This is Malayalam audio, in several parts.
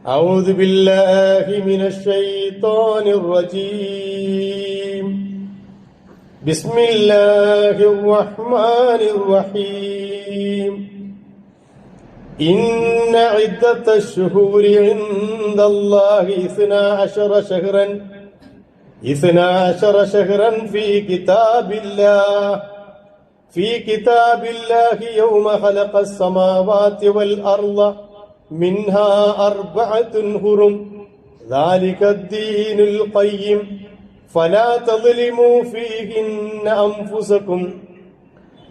أعوذ بالله من الشيطان الرجيم بسم الله الرحمن الرحيم إن عدة الشهور عند الله 12 شهرا في كتاب الله يوم خلق السماوات والأرض منها 4 حرم ذلك الدين القيم فلا تظلموا فيهن أنفسكم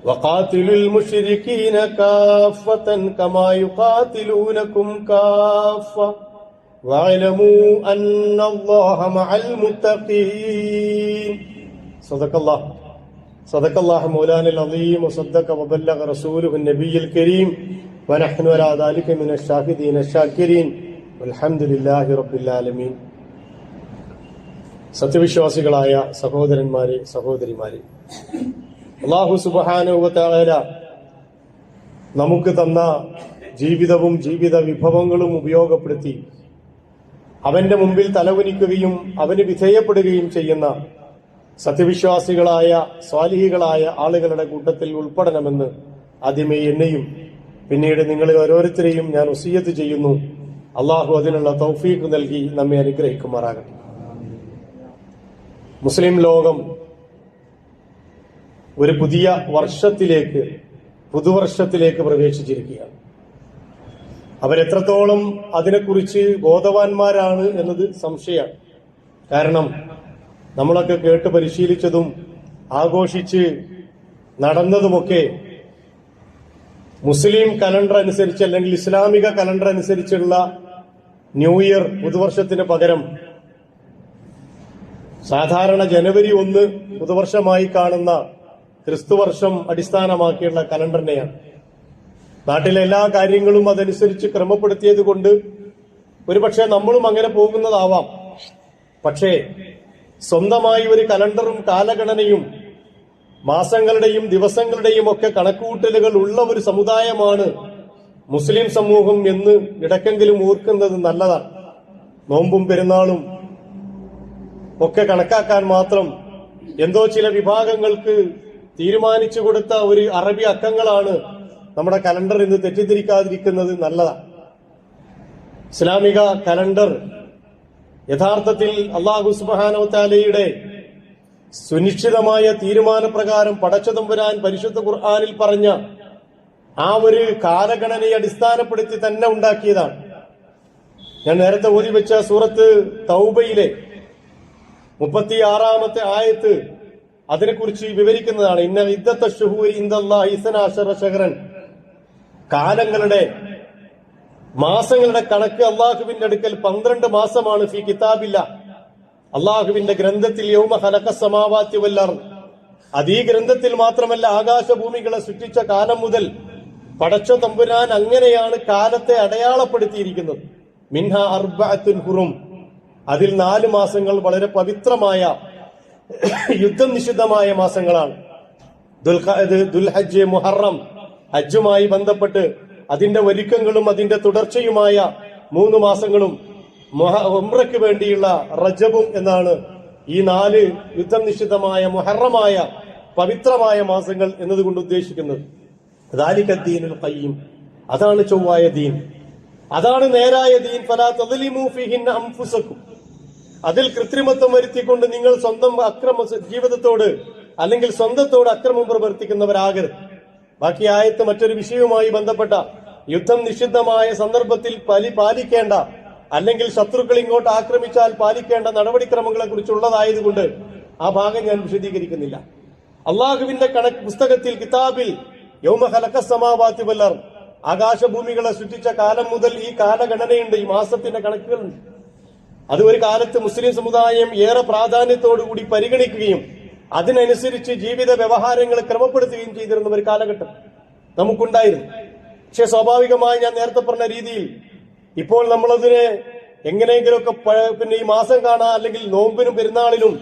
وقاتلوا المشركين كافة كما يقاتلونكم كافة واعلموا أن الله مع المتقين صدق الله مولانا العظيم وصدق وبلغ رسوله النبي الكريم ونحن على ذلك من الشاهدين الشاكرين والحمد لله رب العالمين. സത്യവിശ്വാസികളായ സഹോദരന്മാരെ സഹോദരിമാരെ, അല്ലാഹു സുബ്ഹാനഹു വ തആല നമുക്ക് തന്ന ജീവിതവും ജീവിത വിഭവങ്ങളും ഉപയോഗപ്പെടുത്തി അവന്റെ മുമ്പിൽ തലകുനിക്കുകയും അവന് വിധേയപ്പെടുകയും ചെയ്യുന്ന സത്യവിശ്വാസികളായ സ്വാലിഹികളായ ആളുകളുടെ കൂട്ടത്തിൽ ഉൾപ്പെടണമെന്ന് ആദ്യമേ എന്നെയും പിന്നീട് നിങ്ങളിൽ ഓരോരുത്തരെയും ഞാൻ വസിയ്യത്ത് ചെയ്യുന്നു. അള്ളാഹു അതിനുള്ള തൗഫീഖ് നൽകി നമ്മെ അനുഗ്രഹിക്കുമാറാകട്ടെ. മുസ്ലിം ലോകം ഒരു പുതിയ പുതുവർഷത്തിലേക്ക് പ്രവേശിച്ചിരിക്കുകയാണ്. അവരെത്രത്തോളം അതിനെക്കുറിച്ച് ബോധവാന്മാരാണ് എന്നത് സംശയമാണ്. കാരണം നമ്മളൊക്കെ കേട്ട് പരിശീലിച്ചതും ആഘോഷിച്ച് നടന്നതുമൊക്കെ മുസ്ലിം കലണ്ടർ അനുസരിച്ച് അല്ലെങ്കിൽ ഇസ്ലാമിക കലണ്ടർ അനുസരിച്ചുള്ള ന്യൂ ഇയർ പുതുവർഷത്തിന് പകരം സാധാരണ ജനുവരി 1 പുതുവർഷമായി കാണുന്ന ക്രിസ്തുവർഷം അടിസ്ഥാനമാക്കിയുള്ള കലണ്ടറിനെയാണ്. നാട്ടിലെ എല്ലാ കാര്യങ്ങളും അതനുസരിച്ച് ക്രമപ്പെടുത്തിയത് കൊണ്ട് ഒരുപക്ഷെ നമ്മളും അങ്ങനെ പോകുന്നതാവാം. പക്ഷേ സ്വന്തമായി ഒരു കലണ്ടറും കാലഗണനയും മാസങ്ങളുടെയും ദിവസങ്ങളുടെയും ഒക്കെ കണക്കുകൂട്ടലുകൾ ഉള്ള ഒരു സമുദായമാണ് മുസ്ലിം സമൂഹം എന്ന് ഇടയ്ക്കെങ്കിലും ഓർക്കുന്നത് നല്ലതാണ്. നോമ്പും പെരുന്നാളും ഒക്കെ കണക്കാക്കാൻ മാത്രം എന്തോ ചില വിഭാഗങ്ങൾക്ക് തീരുമാനിച്ചു കൊടുത്ത ഒരു അറബി അക്കങ്ങളാണ് നമ്മുടെ കലണ്ടർ എന്ന് തെറ്റിദ്ധരിക്കാതിരിക്കുന്നത് നല്ലതാണ്. ഇസ്ലാമിക കലണ്ടർ യഥാർത്ഥത്തിൽ അല്ലാഹു സുബ്ഹാനഹു വ തആലയുടെ സുനിശ്ചിതമായ തീരുമാനപ്രകാരം പടച്ചതമ്പുരാൻ പരിശുദ്ധ ഖുർആനിൽ പറഞ്ഞ ആ ഒരു കാലഗണനയെ അടിസ്ഥാനപ്പെടുത്തി തന്നെ ഉണ്ടാക്കിയതാണ്. ഞാൻ നേരത്തെ ഓതി വെച്ച സൂറത്ത് തൗബയിലെ 36-ാമത്തെ ആയത്ത് അതിനെക്കുറിച്ച് വിവരിക്കുന്നതാണ്. ഇന്ന ഇദ്ദത്ത ശുഹൂരി ഇൻദല്ലാഹി 12 ശഹ്റൻ, മാസങ്ങളുടെ കണക്ക് അള്ളാഹുവിന്റെ അടുക്കൽ 12 മാസമാണ്. ഫീ കിതാബില്ലാ, അള്ളാഹുവിന്റെ ഗ്രന്ഥത്തിൽ. യൗമ ഖലഖ സമാവാതി വൽ അർദ്, അതീ ഗ്രന്ഥത്തിൽ മാത്രമല്ല ആകാശഭൂമികളെ സൃഷ്ടിച്ച കാലം മുതൽ പടച്ച തമ്പുരാൻ അങ്ങനെയാണ് കാലത്തെ അടയാളപ്പെടുത്തിയിരിക്കുന്നത്. മിൻഹാ 4 ഹുറും, അതിൽ 4 മാസങ്ങൾ വളരെ പവിത്രമായ യുദ്ധം നിഷിദ്ധമായ മാസങ്ങളാണ്. ദുൽഹജ്ജ്, മുഹറം, ഹജ്ജുമായി ബന്ധപ്പെട്ട് അതിന്റെ ഒരുക്കങ്ങളും അതിന്റെ തുടർച്ചയുമായ 3 മാസങ്ങളും ഉംറയ്ക്ക് വേണ്ടിയുള്ള റജബും എന്നാണ് ഈ 4 യുദ്ധം നിഷിദ്ധമായ മുഹറമായ പവിത്രമായ മാസങ്ങൾ എന്നതുകൊണ്ട് ഉദ്ദേശിക്കുന്നത്. ദാലിക ദീനുൽ ഖയ്യിം, അതാണ് ചൊവ്വായ ദീൻ, അതാണ് നേരായ ദീൻ. ഫലാ തദ്ലിമൂ ഫീഹിന്ന അൻഫുസകും, അതിൽ കൃത്രിമത്വം വരുത്തിക്കൊണ്ട് നിങ്ങൾ സ്വന്തം ജീവിതത്തോട് അല്ലെങ്കിൽ സ്വന്തത്തോട് അക്രമം പ്രവർത്തിക്കുന്നവരാകരുത്. ബാക്കി ആയത്ത് മറ്റൊരു വിഷയവുമായി ബന്ധപ്പെട്ട യുദ്ധം നിഷിദ്ധമായ സന്ദർഭത്തിൽ പാലിക്കേണ്ട അല്ലെങ്കിൽ ശത്രുക്കൾ ഇങ്ങോട്ട് ആക്രമിച്ചാൽ പാലിക്കേണ്ട നടപടിക്രമങ്ങളെ കുറിച്ചുള്ളതായതുകൊണ്ട് ആ ഭാഗം ഞാൻ വിശദീകരിക്കുന്നില്ല. അള്ളാഹുവിന്റെ പുസ്തകത്തിൽ കിതാബിൽ യൗമ ഖലഖ സമാവാതി വൽ അർദ്, ആകാശഭൂമികളെ സൃഷ്ടിച്ച കാലം മുതൽ ഈ കാലഗണനയുണ്ട്, ഈ മാസത്തിന്റെ കണക്കുകളുണ്ട്. അത് ഒരു കാലത്ത് മുസ്ലിം സമുദായം ഏറെ പ്രാധാന്യത്തോടുകൂടി പരിഗണിക്കുകയും അതിനനുസരിച്ച് ജീവിത വ്യവഹാരങ്ങൾ ക്രമപ്പെടുത്തുകയും ചെയ്തിരുന്ന ഒരു കാലഘട്ടം നമുക്കുണ്ടായിരുന്നു. പക്ഷെ സ്വാഭാവികമായി ഞാൻ നേരത്തെ പറഞ്ഞ രീതിയിൽ ഇപ്പോൾ നമ്മളതിനെ എങ്ങനെയെങ്കിലുമൊക്കെ പിന്നെ ഈ മാസം കാണാൻ അല്ലെങ്കിൽ നോമ്പിനും പെരുന്നാളിനും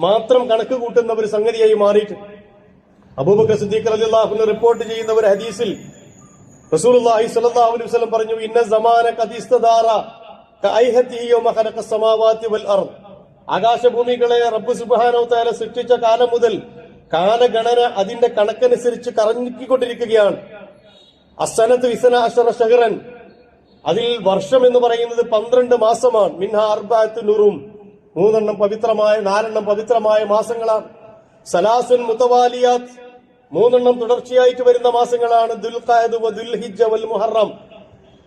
മാത്രം കണക്ക് കൂട്ടുന്ന ഒരു സംഗതിയായി മാറിയിട്ടുണ്ട്. അബൂബക്കർ സിദ്ദീഖ് റളിയല്ലാഹു അൻഹു റിപ്പോർട്ട് ചെയ്യുന്ന ഒരു ഹദീസിൽ റസൂലുള്ളാഹി സ്വല്ലല്ലാഹു അലൈഹി വസല്ലം പറഞ്ഞു, ഇന്ന സമാന ഖദ് ഇസ്തദാറ കഅയ്ഹതിഹി യൗമ ഖലഖസ് സമാവാതി വൽ അർദ്. ആകാശഭൂമികളെ റബ്ബ് സുബ്ഹാനഹു വ തആല സൃഷ്ടിച്ച കാലം മുതൽ കാലഗണന അതിന്റെ കണക്കനുസരിച്ച് കറങ്ങിക്കൊണ്ടിരിക്കുകയാണ്. അസ്സനത്തു 12 ശഹ്റൻ, അതിൽ വർഷം എന്ന് പറയുന്നത് 12 മാസമാണ്. മിൻഹാ അർബഅത്തു നുറും, 3 പവിത്രമായ 4 പവിത്രമായ മാസങ്ങളാണ്. സലാസുൻ മുതവാലിയാത്ത്, 3 തുടർച്ചയായിട്ട് വരുന്ന മാസങ്ങളാണ്. ദുൽഖഅദ് വ ദുൽഹിജ്ജ വൽ മുഹറം,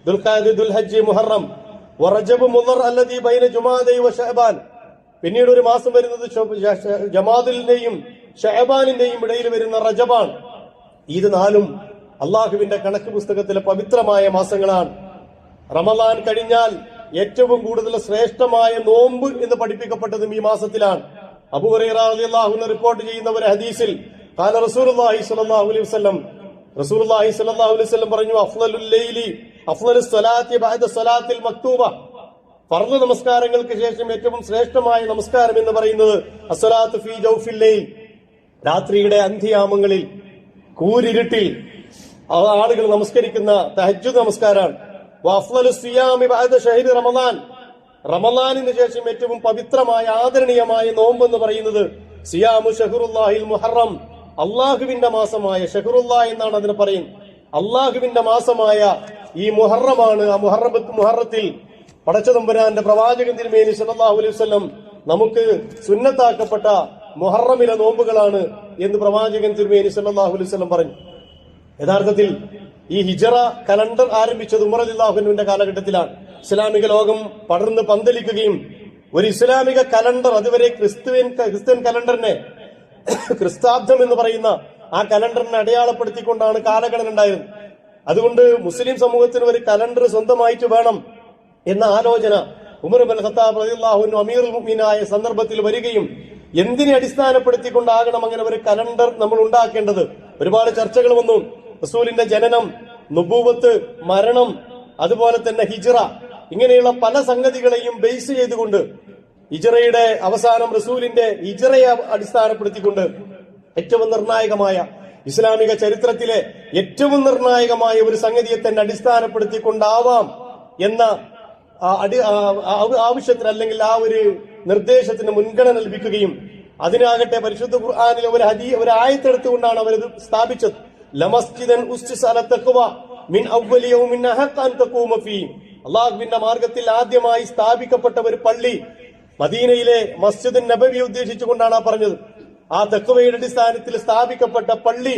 ദുൽഖഅദ്, ദുൽഹജ്ജ്, മുഹറം. വ റജബ് മുദർ അല്ലദീ ബൈന ജുമാദൈ വ ശഅബാൻ, പിന്നീട് ഒരു മാസം വരുന്നത് ജമാദിന്റെയും ഷഅബാനിന്റെയും ഇടയിൽ വരുന്ന റജബാണ്. ഇത് 4 അള്ളാഹുവിന്റെ കണക്ക് പുസ്തകത്തിലെ പവിത്രമായ മാസങ്ങളാണ്. റമദാൻ കഴിഞ്ഞാൽ ഏറ്റവും കൂടുതൽ ശ്രേഷ്ഠമായ നോമ്പ് എന്ന് പഠിപ്പിക്കപ്പെട്ടതും ഈ മാസത്തിലാണ്. അബൂ ഹുറൈറ റളിയല്ലാഹു അൻഹു റിപ്പോർട്ട് ചെയ്യുന്ന ഒരു ഹദീസിൽ ഖാല റസൂലുള്ളാഹി സ്വല്ലല്ലാഹു അലൈഹി വസല്ലം, റസൂലുള്ളാഹി സ്വല്ലല്ലാഹു അലൈഹി വസല്ലം പറഞ്ഞു, അഫ്ളലുൽ ലൈലി അഫ്ളലുസ് സ്വലാത്തി ബഅദ സ്വലാത്തിൽ മക്തൂബ, ഫർദ് നമസ്കാരങ്ങൾക്ക് ശേഷം ഏറ്റവും ശ്രേഷ്ഠമായ നമസ്കാരം എന്ന് പറയുന്നത് അസ്സലാത്തു ഫീ ജൗഫിൽ ലൈൽ, രാത്രിയുടെ അന്ത്യയാമങ്ങളിൽ കൂരിരുട്ടിൽ ആളുകൾ നമസ്കരിക്കുന്ന തഹജ്ജുദ് നമസ്കാരമാണ്. വഅഫ്ളലുസ് സിയാമി ബഅദ ശഹ്രി റമദാൻ, റമദാനിന് ശേഷം ഏറ്റവും പവിത്രമായ ആദരണീയമായ നോമ്പ് എന്ന് പറയുന്നത് സിയാമു ഷഹ്റുല്ലാഹിൽ മുഹറം, അള്ളാഹുവിന്റെ മാസമായ ഷഹ്റുല്ലാ എന്നാണ് അതിന് പറയുന്നത്. അള്ളാഹുവിന്റെ മാസമായ ഈ മുഹറമാണ്. ആ മുഹറത്തിൽ പടച്ചതമ്പുരാന്റെ പ്രവാചകൻ തിരുമേനി സല്ലല്ലാഹു അലൈഹി വസല്ലം നമുക്ക് സുന്നത്താക്കപ്പെട്ട മുഹറമിലെ നോമ്പുകളാണ് എന്ന് പ്രവാചകൻ തിരുമേനി സല്ലല്ലാഹു അലൈഹി വസല്ലം പറഞ്ഞു. യഥാർത്ഥത്തിൽ ഈ ഹിജറ കലണ്ടർ ആരംഭിച്ചത് ഉമർ റളിയല്ലാഹു അൻഹുവിന്റെ കാലഘട്ടത്തിലാണ്. ഇസ്ലാമിക ലോകം പടർന്ന് പന്തലിക്കുകയും ഒരു ഇസ്ലാമിക കലണ്ടർ, അതുവരെ ക്രിസ്ത്യൻ കലണ്ടറിനെ, ക്രിസ്താബ്ദം എന്ന് പറയുന്ന ആ കലണ്ടറിനെ അടയാളപ്പെടുത്തിക്കൊണ്ടാണ് കാലഗണന ഉണ്ടായിരുന്നത്. അതുകൊണ്ട് മുസ്ലിം സമൂഹത്തിന് ഒരു കലണ്ടർ സ്വന്തമായിട്ട് വേണം എന്ന ആലോചന ഉമർ ഇബ്നുൽ ഖത്താബ് റളിയല്ലാഹു അൻഹു അമീറുൽ മുഅ്മിനീനായ സന്ദർഭത്തിൽ വരികയും എന്തിനെ അടിസ്ഥാനപ്പെടുത്തിക്കൊണ്ടാകണം അങ്ങനെ ഒരു കലണ്ടർ നമ്മൾ ഉണ്ടാക്കേണ്ടത്? ഒരുപാട് ചർച്ചകൾ വന്നു. റസൂലിന്റെ ജനനം, നുബൂവത്ത്, മരണം, അതുപോലെ തന്നെ ഹിജ്റ, ഇങ്ങനെയുള്ള പല സംഗതികളെയും ബേസ് ചെയ്തുകൊണ്ട് ഹിജ്റയുടെ അവസാനം റസൂലിന്റെ ഹിജ്റയെ അടിസ്ഥാനപ്പെടുത്തിക്കൊണ്ട് ഏറ്റവും നിർണായകമായ ഇസ്ലാമിക ചരിത്രത്തിലെ ഏറ്റവും നിർണായകമായ ഒരു സംഗതിയെ തന്നെ അടിസ്ഥാനപ്പെടുത്തിക്കൊണ്ടാവാം എന്ന ആവശ്യത്തിന്, അല്ലെങ്കിൽ ആ ഒരു നിർദ്ദേശത്തിന് മുൻഗണന ലഭിക്കുകയും അതിനാകട്ടെ പരിശുദ്ധ ഖുർആനിലെ ഒരു ആയത്തെടുത്തുകൊണ്ടാണ് അവരത് സ്ഥാപിച്ചത്. ലമസ്ജിദൻ ഉസ്സിസ അല തഖ്വ മിൻ അവ്വലി യൗമിൻ അഹഖ അൻ തഖൂമ ഫീ, അല്ലാഹുവിന്റെ മാർഗത്തിൽ ആദ്യമായി സ്ഥാപിക്കപ്പെട്ട ഒരു പള്ളി മദീനയിലെ മസ്ജിദുൻ നബവി ഉദ്ദേശിച്ചുകൊണ്ടാണ് പറഞ്ഞത്. ആ തഖ്വയുടെ അടിസ്ഥാനത്തിൽ സ്ഥാപിക്കപ്പെട്ട പള്ളി,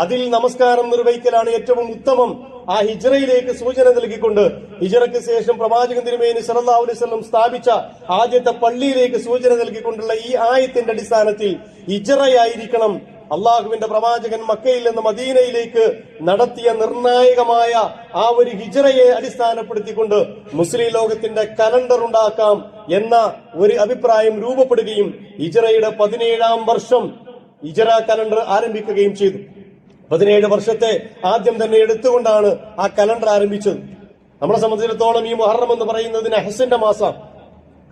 അതിൽ നമസ്കാരം നിർവഹിക്കലാണ് ഏറ്റവും ഉത്തമം. ആ ഹിജ്റയിലേക്ക് സൂചന നൽകിക്കൊണ്ട് ഹിജ്റയ്ക്ക് ശേഷം പ്രവാചകൻ തിരുമേനി സല്ലല്ലാഹു അലൈഹി വസല്ലം സ്ഥാപിച്ച ആദ്യത്തെ പള്ളിയിലേക്ക് സൂചന നൽകിക്കൊണ്ടുള്ള ഈ ആയത്തിന്റെ അടിസ്ഥാനത്തിൽ ഹിജ്റയായിരിക്കണം അള്ളാഹുവിന്റെ പ്രവാചകൻ മക്കയിൽ നിന്ന് മദീനയിലേക്ക് നടത്തിയ നിർണായകമായ ആ ഒരു ഹിജ്റയെ അടിസ്ഥാനപ്പെടുത്തിക്കൊണ്ട് മുസ്ലിം ലോകത്തിന്റെ കലണ്ടർ ഉണ്ടാക്കാം എന്ന ഒരു അഭിപ്രായം രൂപപ്പെടുകയും ഹിജ്റയുടെ 17ാം വർഷം ഹിജ്റ കലണ്ടർ ആരംഭിക്കുകയും ചെയ്തു. 17 വർഷത്തെ ആദ്യം തന്നെ എടുത്തുകൊണ്ടാണ് ആ കലണ്ടർ ആരംഭിച്ചത്. നമ്മളെ സംബന്ധിച്ചിടത്തോളം ഈ മുഹറം എന്ന് പറയുന്നതിന് ഹസ്സന്റെ മാസം.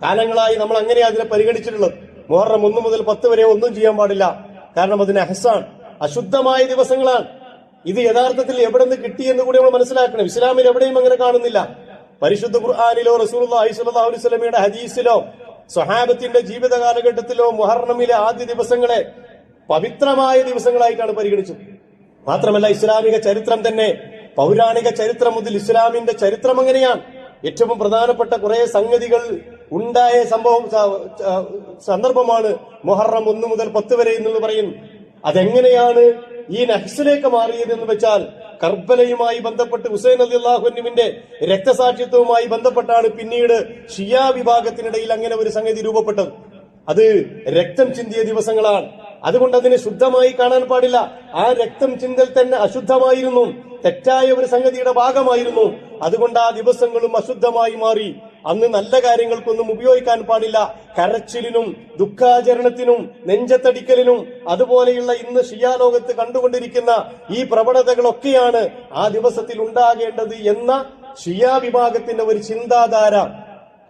കാലങ്ങളായി നമ്മൾ അങ്ങനെയാണ് അതിനെ പരിഗണിച്ചിട്ടുള്ളത്. മുഹറം 1 മുതൽ 10 വരെ ഒന്നും ചെയ്യാൻ പാടില്ല, കാരണം അതിന് ഹസ്സാൻ, അശുദ്ധമായ ദിവസങ്ങളാണ്. ഇത് യഥാർത്ഥത്തിൽ എവിടെ നിന്ന് കിട്ടിയെന്ന് കൂടി നമ്മൾ മനസ്സിലാക്കണം. ഇസ്ലാമിൽ എവിടെയും അങ്ങനെ കാണുന്നില്ല. പരിശുദ്ധ ഖുർആനിലോ റസൂലുള്ളാഹി സ്വല്ലല്ലാഹു അലൈഹി വസല്ലമയുടെ ഹദീസിലോ സ്വഹാബത്തിന്റെ ജീവിത കാലഘട്ടത്തിലോ മുഹറമിലെ ആദ്യ ദിവസങ്ങളെ പവിത്രമായ ദിവസങ്ങളായിട്ടാണ് പരിഗണിച്ചത്. മാത്രമല്ല ഇസ്ലാമിക ചരിത്രം തന്നെ, പൗരാണിക ചരിത്രം മുതൽ ഇസ്ലാമിന്റെ ചരിത്രം അങ്ങനെയാണ്. ഏറ്റവും പ്രധാനപ്പെട്ട കുറെ സംഗതികൾ ഉണ്ടായ സന്ദർഭമാണ് മുഹറം 1 മുതൽ 10 വരെ എന്ന് പറയുന്നു. അതെങ്ങനെയാണ് ഈ നഹ്സിലേക്ക് മാറിയതെന്ന് വെച്ചാൽ കർബലയുമായി ബന്ധപ്പെട്ട് ഹുസൈൻ റളിയല്ലാഹു അൻഹുവിന്റെ രക്തസാക്ഷിത്വവുമായി ബന്ധപ്പെട്ടാണ് പിന്നീട് ഷിയാ വിഭാഗത്തിനിടയിൽ അങ്ങനെ ഒരു സംഗതി രൂപപ്പെട്ടത്. അത് രക്തം ചിന്തിയ ദിവസങ്ങളാണ്. അതുകൊണ്ട് അതിനെ ശുദ്ധമായി കാണാൻ പാടില്ല. ആ രക്തം ചിന്തൽ തന്നെ അശുദ്ധമായിരുന്നു, തെറ്റായ ഒരു സംഗതിയുടെ ഭാഗമായിരുന്നു. അതുകൊണ്ട് ആ ദിവസങ്ങളും അശുദ്ധമായി മാറി. അന്ന് നല്ല കാര്യങ്ങൾക്കൊന്നും ഉപയോഗിക്കാൻ പാടില്ല. കരച്ചിലിനും ദുഃഖാചരണത്തിനും നെഞ്ചത്തടിക്കലിനും അതുപോലെയുള്ള ഇന്ന് ഷിയാ ലോകത്ത് കണ്ടുകൊണ്ടിരിക്കുന്ന ഈ പ്രവണതകളൊക്കെയാണ് ആ ദിവസത്തിൽ ഉണ്ടാകേണ്ടത് എന്ന ഷിയാ വിഭാഗത്തിന്റെ ഒരു ചിന്താധാര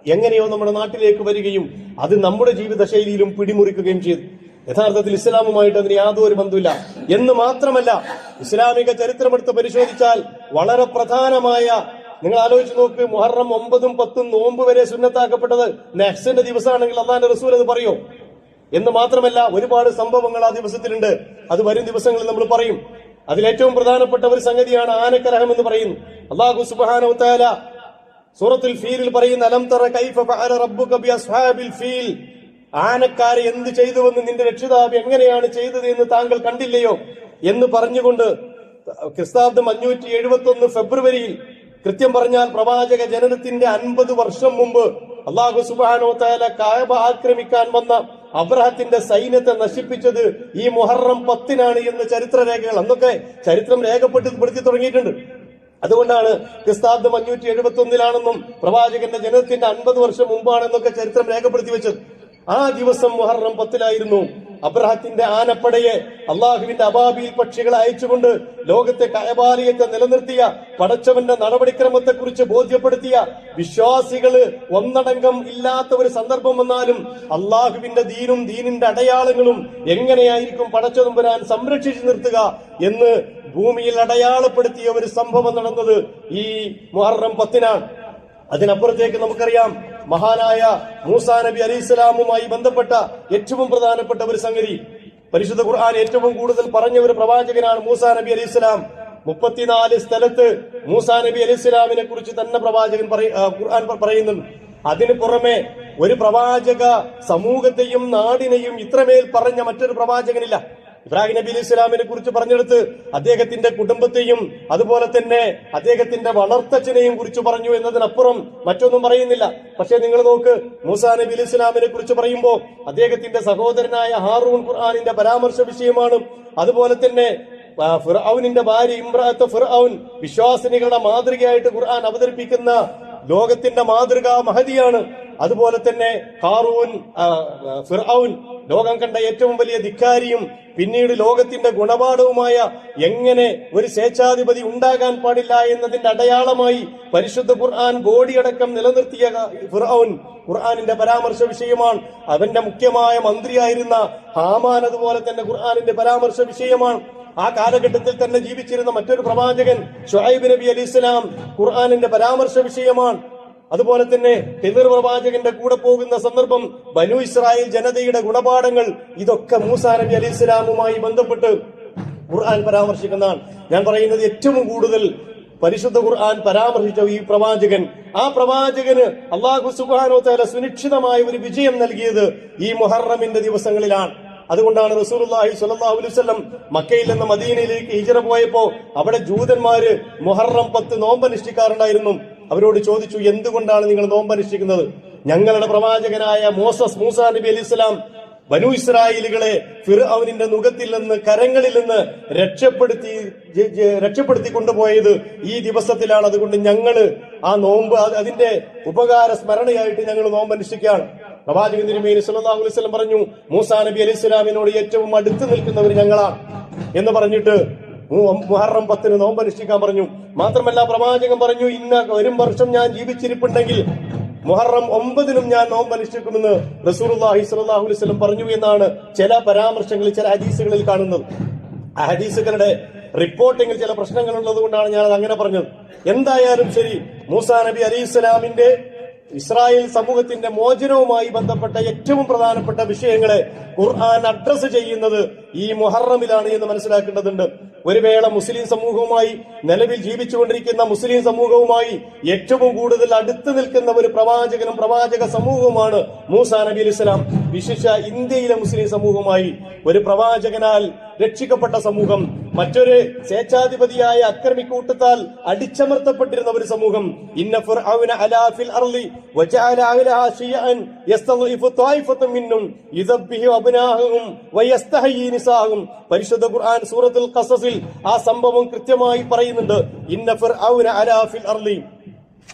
എങ്ങനെയോ നമ്മുടെ നാട്ടിലേക്ക് വരികയും അത് നമ്മുടെ ജീവിതശൈലിയിലും പിടിമുറിക്കുകയും ചെയ്തു. യഥാർത്ഥത്തിൽ ഇസ്ലാമുമായിട്ട് അതിന് യാതൊരു ബന്ധമില്ല എന്ന് മാത്രമല്ല, ഇസ്ലാമിക ചരിത്രമെടുത്ത് പരിശോധിച്ചാൽ വളരെ പ്രധാനമായ നിങ്ങൾ ആലോചിച്ച് നോക്ക്, മുഹറം 9ഉം 10ഉം നോമ്പ് വരെ സുന്നത്താക്കപ്പെട്ടത് നെഹ്സിന്റെ ദിവസമാണെങ്കിൽ അള്ളാന്റെ റസൂൽ അത് പറയോ? എന്ന് മാത്രമല്ല, ഒരുപാട് സംഭവങ്ങൾ ആ ദിവസത്തിലുണ്ട്. അത് വരും ദിവസങ്ങളിൽ നമ്മൾ പറയും. അതിലേറ്റവും പ്രധാനപ്പെട്ട ഒരു സംഗതിയാണ് ആനക്കരഹം എന്ന് പറയുന്നു. അല്ലാഹു സുബ്ഹാനഹു വ തആല സൂറത്തുൽ ഫീലിൽ പറയുന്ന അലം തറ കൈഫ ഫഅല റബ്ബുക ബി അസ്ഹാബിൽ ഫീൽ, ആനക്കാരെ എന്ത് ചെയ്തുവെന്ന് നിന്റെ രക്ഷിതാവ് എങ്ങനെയാണ് ചെയ്തത് എന്ന് താങ്കൾ കണ്ടില്ലയോ എന്ന് പറഞ്ഞുകൊണ്ട് ക്രിസ്താബ്ദം 571 ഫെബ്രുവരിയിൽ, കൃത്യം പറഞ്ഞാൽ പ്രവാചക ജനനത്തിന്റെ 50 വർഷം മുമ്പ് അല്ലാഹു സുബ്ഹാനഹു വ തആല കഅബ ആക്രമിക്കാൻ വന്ന അബ്രഹത്തിന്റെ സൈന്യത്തെ നശിപ്പിച്ചത് ഈ മുഹറം 10നാണ് എന്ന് ചരിത്രരേഖകൾ അന്നൊക്കെ ചരിത്രം രേഖപ്പെടുത്തി തുടങ്ങിയിട്ടുണ്ട്. അതുകൊണ്ടാണ് ക്രിസ്താബ്ദം 571 പ്രവാചകന്റെ ജനനത്തിന്റെ 50 വർഷം മുമ്പാണെന്നൊക്കെ ചരിത്രം രേഖപ്പെടുത്തി വെച്ചത്. ആ ദിവസം മുഹറം 10 അബ്രഹത്തിന്റെ ആനപ്പടയെ അള്ളാഹുവിന്റെ അബാബീൽ പക്ഷികളെ അയച്ചുകൊണ്ട് ലോകത്തെ കഅബാലയത്തെ നിലനിർത്തിയ, പടച്ചവന്റെ നടപടിക്രമത്തെക്കുറിച്ച് ബോധ്യപ്പെടുത്തിയ വിശ്വാസികള് ഒന്നടങ്കം ഇല്ലാത്ത ഒരു സന്ദർഭം വന്നാലും അള്ളാഹുവിന്റെ ദീനും ദീനിന്റെ അടയാളങ്ങളും എങ്ങനെയായിരിക്കും പടച്ചതമ്പുരാൻ സംരക്ഷിച്ചു നിർത്തുക എന്ന് ഭൂമിയിൽ അടയാളപ്പെടുത്തിയ ഒരു സംഭവം നടന്നത് ഈ മുഹറം 10നാണ്. അതിനപ്പുറത്തേക്ക് നമുക്കറിയാം, മഹാനായ മൂസാ നബി അലൈഹിസ്സലാമുമായി ബന്ധപ്പെട്ട ഏറ്റവും പ്രധാനപ്പെട്ട ഒരു സംഗതി, പരിശുദ്ധ ഖുർആൻ ഏറ്റവും കൂടുതൽ പറഞ്ഞ ഒരു പ്രവാചകനാണ് മൂസാ നബി അലൈഹിസ്സലാം. 34 സ്ഥലത്ത് മൂസാ നബി അലൈഹിസ്സലാമിനെ കുറിച്ച് തന്നെ പ്രവാചകൻ ഖുർആൻ പറയുന്നുണ്ട്. അതിനു പുറമെ ഒരു പ്രവാചക സമൂഹത്തെയും നാടിനെയും ഇത്രമേൽ പറഞ്ഞ മറ്റൊരു പ്രവാചകനില്ല. ഇബ്രാഹിം നബി അലൈഹി സ്വലാമിനെ കുറിച്ച് പറഞ്ഞെടുത്ത് അദ്ദേഹത്തിന്റെ കുടുംബത്തെയും അതുപോലെ തന്നെ അദ്ദേഹത്തിന്റെ വളർത്തച്ഛനെയും കുറിച്ച് പറഞ്ഞു എന്നതിനപ്പുറം മറ്റൊന്നും പറയുന്നില്ല. പക്ഷെ നിങ്ങൾ നോക്ക്, മൂസാ നബി അലൈഹി സ്വലാമിനെ കുറിച്ച് പറയുമ്പോൾ അദ്ദേഹത്തിന്റെ സഹോദരനായ ഹാറൂൺ ഖുർആനിന്റെ പരാമർശ വിഷയമാണ്. അതുപോലെ തന്നെ ഫിർഔനിന്റെ ഭാര്യ ഇമ്രാത്ത് ഫിർഔൻ വിശ്വാസിനികളുടെ മാതൃകയായിട്ട് ഖുർആൻ അവതരിപ്പിക്കുന്ന ലോകത്തിന്റെ മാതൃകാ മഹദിയാണ്. അതുപോലെ തന്നെ ഹാറൂൻ ഫിർഔൻ ലോകം കണ്ട ഏറ്റവും വലിയ ധിക്കാരിയും പിന്നീട് ലോകത്തിന്റെ ഗുണപാഠവുമായ എങ്ങനെ ഒരു സ്വേച്ഛാധിപതി ഉണ്ടാകാൻ പാടില്ല എന്നതിന്റെ അടയാളമായി പരിശുദ്ധ ഖുർആൻ ബോഡിയടക്കം നിലനിർത്തിയ ഫിർഔൻ ഖുർആനിന്റെ പരാമർശ വിഷയമാണ്. അവന്റെ മുഖ്യമായ മന്ത്രിയായിരുന്ന ഹാമാൻ അതുപോലെ തന്നെ ഖുർആനിന്റെ പരാമർശ വിഷയമാണ്. ആ കാലഘട്ടത്തിൽ തന്നെ ജീവിച്ചിരുന്ന മറ്റൊരു പ്രവാചകൻ ശുഐബ് നബി അലൈഹിസ്സലാം ഖുർആനിന്റെ പരാമർശ വിഷയമാണ്. അതുപോലെ തന്നെ ഹിദ്ർ പ്രവാചകന്റെ കൂടെ പോകുന്ന സന്ദർഭം, ബനു ഇസ്രായേൽ ജനതയുടെ ഗുണപാഠങ്ങൾ, ഇതൊക്കെ മൂസാ നബി അലൈഹിസ്സലാമുമായി ബന്ധപ്പെട്ട് ഖുർആൻ പരാമർശിക്കുന്നതാണ്. ഞാൻ പറയുന്നത് ഏറ്റവും കൂടുതൽ പരിശുദ്ധ ഖുർആൻ പരാമർശിച്ച ഈ പ്രവാചകൻ, ആ പ്രവാചകന് അല്ലാഹു സുബ്ഹാനഹു വ തആല സുനിശ്ചിതമായ ഒരു വിജയം നൽകിയത് ഈ മുഹറമിന്റെ ദിവസങ്ങളിലാണ്. അതുകൊണ്ടാണ് റസൂലുള്ളാഹി സ്വല്ലല്ലാഹു അലൈഹി വസല്ലം മക്കയിൽ നിന്ന് മദീനയിലേക്ക് ഹിജ്റ പോയപ്പോ അവിടെ ജൂതന്മാര് മുഹറം 10 നോമ്പനുഷ്ഠിക്കാറുണ്ടായിരുന്നു. അവരോട് ചോദിച്ചു, എന്തുകൊണ്ടാണ് നിങ്ങൾ നോമ്പനുഷ്ഠിക്കുന്നത്? ഞങ്ങളുടെ പ്രവാചകനായ മൂസാ നബി അലൈഹിസ്സലാം ബനു ഇസ്രായേലുകളെ ഫിർഔനിന്റെ നുകത്തിൽ നിന്ന്, കരങ്ങളിൽ നിന്ന് രക്ഷപ്പെടുത്തി കൊണ്ടുപോയത് ഈ ദിവസത്തിലാണ്. അതുകൊണ്ട് ഞങ്ങള് ആ നോമ്പ് അതിന്റെ ഉപകാര സ്മരണയായിട്ട് ഞങ്ങൾ നോമ്പനുഷ്ഠിക്കുകയാണ്. പ്രവാചകൻ തിരുമേനി സല്ലല്ലാഹു അലൈഹി വസല്ലം പറഞ്ഞു, മൂസാ നബി അലൈഹി സ്വലാമിനോട് ഏറ്റവും അടുത്ത് നിൽക്കുന്നവർ ഞങ്ങളാണ് എന്ന് പറഞ്ഞിട്ട് മുഹറം 10 നോമ്പനുഷ്ഠിക്കാൻ പറഞ്ഞു. മാത്രമല്ല പ്രവാചകൻ പറഞ്ഞു, വരും വർഷം ഞാൻ ജീവിച്ചിരിപ്പുണ്ടെങ്കിൽ മുഹറം 9 ഞാൻ നോമ്പനുഷ്ഠിക്കുമെന്ന് റസൂലുള്ളാഹി സ്വല്ലല്ലാഹു അലൈഹി വസല്ലം പറഞ്ഞു എന്നാണ് ചില പരാമർശങ്ങളിൽ, ചില ഹദീസുകളിൽ കാണുന്നത്. ആ ഹദീസുകളുടെ റിപ്പോർട്ടിങ്ങിൽ ചില പ്രശ്നങ്ങൾ ഉള്ളത് കൊണ്ടാണ് ഞാൻ അത് അങ്ങനെ പറഞ്ഞത്. എന്തായാലും ശരി, മൂസാ നബി അലൈഹിസ്സലാമിന്റെ ഇസ്രായേൽ സമൂഹത്തിന്റെ മോചനവുമായി ബന്ധപ്പെട്ട ഏറ്റവും പ്രധാനപ്പെട്ട വിഷയങ്ങളെ ഖുർആൻ അഡ്രസ് ചെയ്യുന്നത് ഈ മുഹറമിലാണ് എന്ന് മനസ്സിലാക്കേണ്ടതുണ്ട്. ഒരു വേള മുസ്ലിം സമൂഹവുമായി, നിലവിൽ ജീവിച്ചുകൊണ്ടിരിക്കുന്ന മുസ്ലിം സമൂഹവുമായി ഏറ്റവും കൂടുതൽ അടുത്ത് നിൽക്കുന്ന ഒരു പ്രവാചകനും പ്രവാചക സമൂഹവുമാണ് മൂസാ നബി അലൈഹി സ്വലാം. വിശേഷ ഇന്ത്യയിലെ മുസ്ലിം സമൂഹവുമായി ഒരു പ്രവാചകനാൽ രക്ഷിക്കപ്പെട്ട സമൂഹം, മറ്റൊരു സ്വേച്ഛാധിപതിയായ അക്രമിക്കൂട്ടത്താൽ അടിച്ചമർത്തപ്പെട്ടിരുന്ന ഒരു സമൂഹം. ഇന്ന ഫിർഔന അലാ ഫിൽ അർളി വജഅല അഹ്ലഹാ ശിയഅൻ യസ്തളിഫു ത്വായിഫതൻ മിൻഹും യുദബ്ബിഹു അബ്നാഹും വയസ്തഹയി നിസാഹും. പരിശുദ്ധ ഖുർആൻ സൂറത്തുൽ ഖസസിൽ ആ സംഭവം കൃത്യമായി പറയുന്നുണ്ട്. ഇന്ന ഫിർഔന അലാ ഫിൽ അർളി,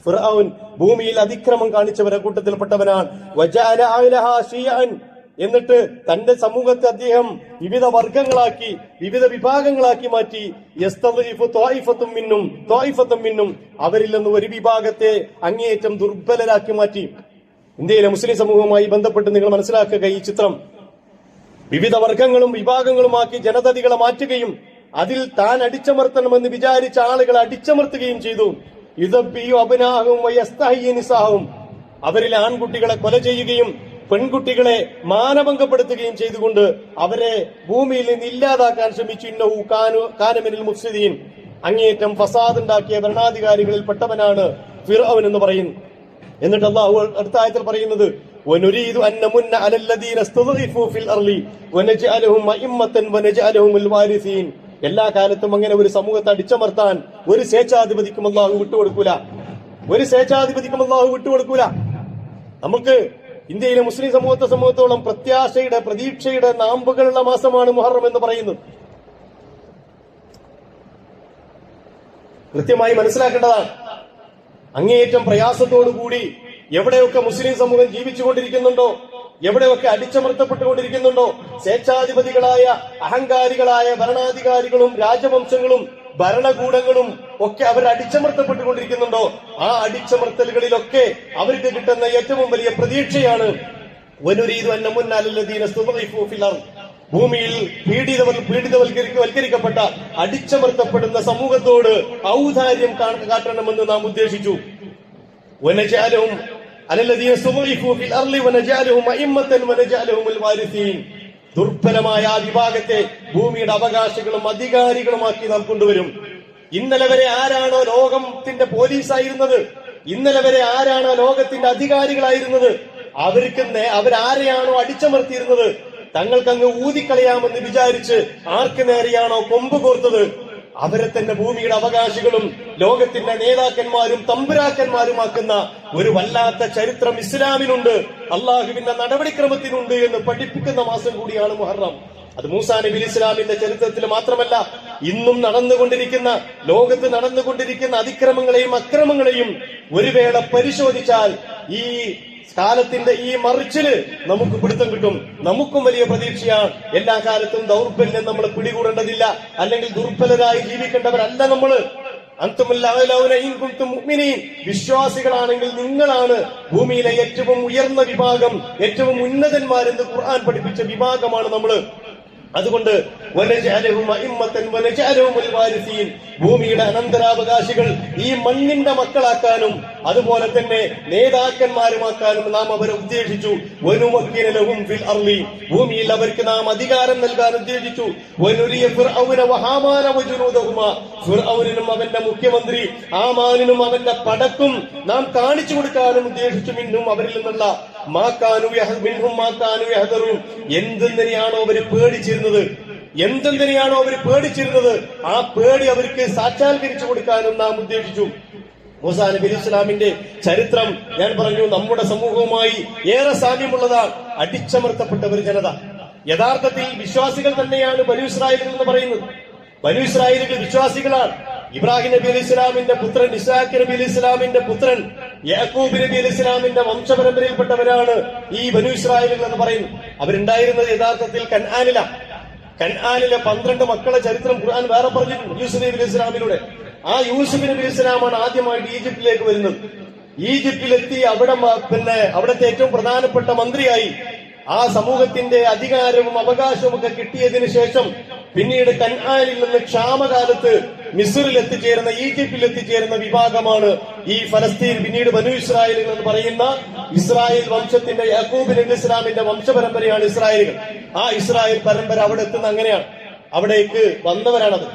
ഫിർഔൻ ഭൂമിയിൽ അതിക്രമം കാണിച്ചവരെ കൂട്ടത്തിൽപ്പെട്ടവനാണ്. വജഅല അഹ്ലഹാ ശിയഅൻ, എന്നിട്ട് തന്റെ സമൂഹത്തെ അദ്ദേഹം വിവിധ വർഗങ്ങളാക്കി, വിവിധ വിഭാഗങ്ങളാക്കി മാറ്റി. യസ്തളിഫു ത്വായിഫതൻ മിൻഹും, അവരിൽ നിന്ന് ഒരു വിഭാഗത്തെ അങ്ങേയറ്റം ദുർബലരാക്കി മാറ്റി. ഇന്ത്യയിലെ മുസ്ലിം സമൂഹവുമായി ബന്ധപ്പെട്ട് നിങ്ങൾ മനസ്സിലാക്കുക, ഈ ചിത്രം വിവിധ വർഗങ്ങളും വിഭാഗങ്ങളുമാക്കി ജനതതികളെ മാറ്റുകയും അതിൽ താൻ അടിച്ചമർത്തണമെന്ന് വിചാരിച്ച ആളുകളെ അടിച്ചമർത്തുകയും ചെയ്തു. യുദബ്ബിയു അബ്നാഹും വയസ്തഹ്യി നിസാഹും, അവരിലെ ആൺകുട്ടികളെ കൊല ചെയ്യുകയും പെൺകുട്ടികളെ മാനഭംഗപ്പെടുത്തുകയും ചെയ്തുകൊണ്ട് അവരെ ഭൂമിയിൽ നിന്ന് ഇല്ലാതാക്കാൻ ശ്രമിച്ചു. ഇന്നഹു കാന മിനൽ മുഫ്സിദീൻ, അങ്ങേയറ്റം ഫസാദ് ഉണ്ടാക്കിയ ഭരണാധികാരികളിൽ പെട്ടവനാണ് ഫിർഔൻ എന്ന് പറയുന്നു. എന്നിട്ട് അല്ലാഹു അടുത്ത ആയത്തിൽ പറയുന്നത് വനുരീദു അൻ നമുന്ന അലൽ ലദീന ഇസ്തുദ്ഇഫു ഫിൽ അർളി വനജഅലഹും അഇമ്മത്തൻ വനജഅലഹുൽ വാരിസീൻ. എല്ലാ കാലത്തും അങ്ങനെ ഒരു സമൂഹത്തെ അടിച്ചമർത്താൻ ഒരു സ്വേച്ഛാധിപതിക്കും അല്ലാഹു വിട്ടുകൊടുക്കൂല. ഒരു സ്വേച്ഛാധിപതിക്കും അല്ലാഹു വിട്ടുകൊടുക്കൂല. നമുക്ക് ഇന്ത്യയിലെ മുസ്ലിം സമൂഹത്തോളം പ്രത്യാശയുടെ പ്രതീക്ഷയുടെ നാമ്പുകളുള്ള മാസമാണ് മുഹറം എന്ന് പറയുന്നത്. കൃത്യമായി മനസ്സിലാക്കേണ്ടതാണ്. അങ്ങേയറ്റം പ്രയാസത്തോടുകൂടി എവിടെയൊക്കെ മുസ്ലിം സമൂഹം ജീവിച്ചുകൊണ്ടിരിക്കുന്നുണ്ടോ, എവിടെയൊക്കെ അടിച്ചമർത്തപ്പെട്ടുകൊണ്ടിരിക്കുന്നുണ്ടോ, സ്വേച്ഛാധിപതികളായ അഹങ്കാരികളായ ഭരണാധികാരികളും രാജവംശങ്ങളും ഭരണകൂടങ്ങളും ഒക്കെ അവർ അടിച്ചമർത്തപ്പെട്ടുകൊണ്ടിരിക്കുന്നുണ്ടോ, ആ അടിച്ചമർത്തലുകളിലൊക്കെ അവർക്ക് കിട്ടുന്ന ഏറ്റവും വലിയ പ്രതീക്ഷയാണ് വനുരീദു അൻ നമുന്ന അലൽ ലദീന ഇസ്തുദ്ഇഫു ഫിൽ അർദ്. ഭൂമിയിൽ പീഡിതവൽക്കരിക്കപ്പെട്ട അടിച്ചമർത്തപ്പെടുന്ന സമൂഹത്തോട് ഔദാര്യം കാട്ടണമെന്ന് നാം ഉദ്ദേശിച്ചു. വനജഅലഹും അലൽ ലദീന ഇസ്തുദ്ഇഫു ഫിൽ അർളി വനജഅലഹും അഇമ്മത്തൻ വനജഅലഹുൽ വാരിസീൻ. ദുർബലമായ ആ വിഭാഗത്തെ ഭൂമിയുടെ അവകാശികളും അധികാരികളുമാക്കി നാം കൊണ്ടുവരും. ഇന്നലെ വരെ ആരാണോ ലോകത്തിന്റെ പോലീസായിരുന്നത്, ഇന്നലെ വരെ ആരാണോ ലോകത്തിന്റെ അധികാരികളായിരുന്നത്, അവരാരെയാണോ അടിച്ചമർത്തിയിരുന്നത്, തങ്ങൾക്കങ്ങ് ഊതിക്കളയാമെന്ന് വിചാരിച്ച് ആർക്ക് നേരെയാണോ കൊമ്പ് കോർത്തത്, അവരെ തന്നെ ഭൂമിയുടെ അവകാശികളും ലോകത്തിന്റെ നേതാക്കന്മാരും തമ്പുരാക്കന്മാരുമാക്കുന്ന ഒരു വല്ലാത്ത ചരിത്രം ഇസ്ലാമിനുണ്ട്, അള്ളാഹുവിന്റെ നടപടിക്രമത്തിനുണ്ട് എന്ന് പഠിപ്പിക്കുന്ന മാസം കൂടിയാണ് മുഹറം. അത് മൂസാ നബി ഇസ്ലാമിന്റെ ചരിത്രത്തിൽ മാത്രമല്ല, ഇന്നും ലോകത്ത് നടന്നുകൊണ്ടിരിക്കുന്ന അതിക്രമങ്ങളെയും അക്രമങ്ങളെയും ഒരു വേള പരിശോധിച്ചാൽ ഈ കാലത്തിന്റെ ഈ മറിച്ചില് നമുക്ക് പിടുത്തം കിട്ടും. നമുക്കും വലിയ പ്രതീക്ഷയാണ്. എല്ലാ കാലത്തും ദൗർബല്യം നമ്മൾ പിടികൂടേണ്ടതില്ല, അല്ലെങ്കിൽ ദുർബലരായി ജീവിക്കേണ്ടവരല്ല നമ്മള്. വിശ്വാസികളാണെങ്കിൽ നിങ്ങളാണ് ഭൂമിയിലെ ഏറ്റവും ഉയർന്ന വിഭാഗം, ഏറ്റവും ഉന്നതന്മാരെന്ന് ഖുർആൻ പഠിപ്പിച്ച വിഭാഗമാണ് നമ്മള്. അതുകൊണ്ട് ഭൂമിയുടെ അനന്തരാവകാശികൾ ഈ മണ്ണിന്റെ മക്കളാക്കാനും അതുപോലെ തന്നെ നേതാക്കന്മാരുമാക്കാനും നാം അവരെ ഉദ്ദേശിച്ചു. ഭൂമിയിൽ അവർക്ക് നാം അധികാരം നൽകാൻ ഉദ്ദേശിച്ചു. ഫിർഔനും അവന്റെ മുഖ്യമന്ത്രി ആമാനും അവന്റെ പടക്കും നാം കാണിച്ചു കൊടുക്കാനും ഉദ്ദേശിച്ചു. മിന്നും അവരിൽ നിന്നുള്ള എന്തെന്തിനെയാണോ അവര് പേടിച്ചിരുന്നത്, ആ പേടി അവർക്ക് സാക്ഷാത്കരിച്ചു കൊടുക്കാനും നാം ഉദ്ദേശിച്ചു. മൂസാ നബി ഇസ്ലാമിന്റെ ചരിത്രം ഞാൻ പറഞ്ഞു, നമ്മുടെ സമൂഹവുമായി ഏറെ സാമ്യമുള്ളതാണ്. അടിച്ചമർത്തപ്പെട്ട ഒരു ജനത. യഥാർത്ഥത്തിൽ വിശ്വാസികൾ തന്നെയാണ് ബനൂ ഇസ്രായേലുകൾ എന്ന് പറയുന്നത്. ബനൂ ഇസ്രായേലുകൾ വിശ്വാസികളാണ്. ഇബ്രാഹിം നബി അലൈഹി ഇസ്ലാമിന്റെ പുത്രൻ ഇസ്ഹാഖ് നബി അലൈഹി ഇസ്ലാമിന്റെ പുത്രൻ യാക്കൂബ് നബി അലൈഹി ഇസ്ലാമിന്റെ വംശപരമ്പരയിൽപ്പെട്ടവരാണ് ഈ ബനൂ ഇസ്രായേലുകൾ എന്ന് പറയുന്നത്. അവരുണ്ടായിരുന്നത് യഥാർത്ഥത്തിൽ കൻആനിലെ 12 മക്കളെ ചരിത്രം ഖുർആൻ വേറെ പറഞ്ഞിട്ടുണ്ട് യൂസുഫ് നബി അലൈഹി ഇസ്ലാമിലൂടെ. ആ യൂസുഫ് നബി അലൈഹി ഇസ്ലാമാണ് ആദ്യമായിട്ട് ഈജിപ്തിലേക്ക് വരുന്നത്. ഈജിപ്തിലെത്തി അവിടത്തെ ഏറ്റവും പ്രധാനപ്പെട്ട മന്ത്രിയായി ആ സമൂഹത്തിന്റെ അധികാരവും അവകാശവും ഒക്കെ കിട്ടിയതിനു ശേഷം പിന്നീട് കൻആനിൽ നിന്ന് ക്ഷാമകാലത്ത് മിസ്റിൽ എത്തിച്ചേരുന്ന, ഈജിപ്തിൽ എത്തിച്ചേരുന്ന വിഭാഗമാണ് ഈ ഫലസ്തീൻ, പിന്നീട് ബനൂ ഇസ്രായേലുകൾ എന്ന് പറയുന്ന ഇസ്രായേൽ വംശത്തിന്റെ യാക്കൂബ് നബി ഇസ്ലാമിന്റെ വംശപരമ്പരയാണ് ഇസ്രായേലുകൾ. ആ ഇസ്രായേൽ പരമ്പര അവിടെ എത്തുന്ന അങ്ങനെയാണ്, അവിടേക്ക് വന്നവരാണത്.